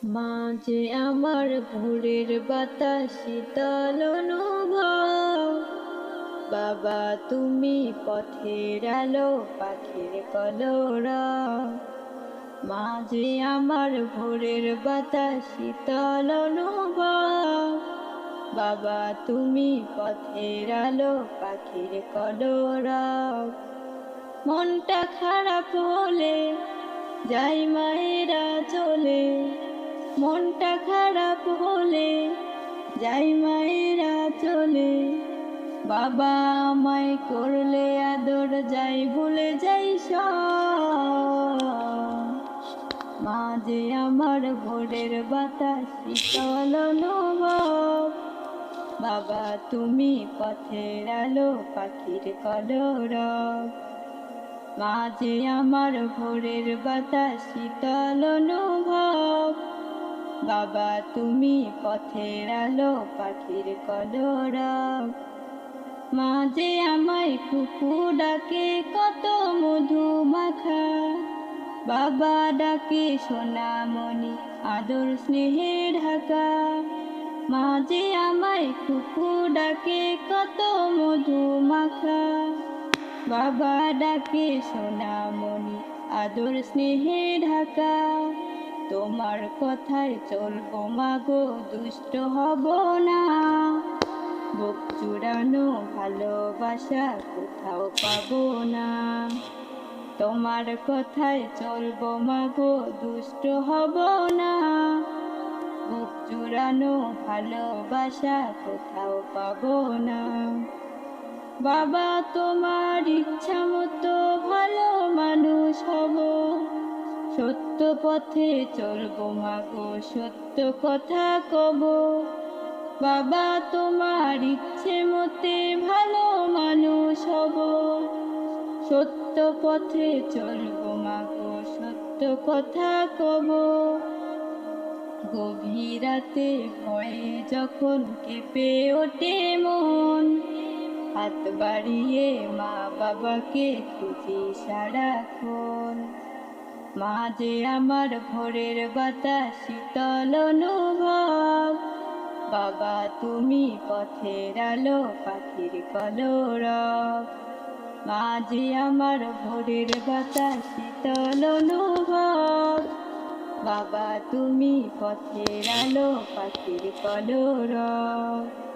মাঝে আমার ভোরের বাতাস শীতল অনুভব। বাবা তুমি পথের আলো, পাখির কলরব। মাঝে আমার ভোরের বাতাস শীতল অনুভব। বাবা তুমি পথের আলো, পাখির কলরব। মনটা খারাপ হলে যাই মায়েরা চলে, মনটা খারাপ হলে যাই মায়েরা চলে। বাবা আমায় করলে আদর, যাই ভুলে যাই সব। মাঝে আমার ভোরের বাতাস শীতল অনুভব। বাবা তুমি পথের আলো, পাখির কলরব। মাঝে আমার ভোরের বাতাস শীতল অনুভব। বাবা তুমি পথের আলো, পাখির কলরব। মাঝে আমায় কুকু ডাকে কত মধু মাখা। বাবা ডাকে সোনামণি, আদর স্নেহে ঢাকা। মাঝে আমায় কুকু ডাকে কত মধু মাখা। বাবা ডাকে সোনামণি, আদর স্নেহে ঢাকা। তোমার কথায় চলবো মাগো, দুষ্ট হব না। বুক জুড়ানো ভালোবাসা কোথাও পাবো না। তোমার কথায় চলবো মাগো, দুষ্ট হব না। বুক জুড়ানো ভালোবাসা কোথাও পাবো না। বাবা তোমার ইচ্ছা মতো ভালো মানুষ হব। সত্য পথে চলবো মাগো, সত্য কথা কব। বাবা তোমার ইচ্ছে মতে ভালো মানুষ হব। সত্য পথে চলবো মাগো, সত্য কথা কব। গভীর রাতে ভয়ে যখন কেঁপে ওঠে মন, হাত বাড়িয়ে মা বাবাকে খুঁজি সারাক্ষণ। মাঝে আমার ভোরের বাতাস শীতল অনুভব। বাবা তুমি পথের আলো, পাখির কলরব। মাঝে আমার ভোরের বাতাস শীতল অনুভব। বাবা তুমি পথের আলো, পাখির কলরব।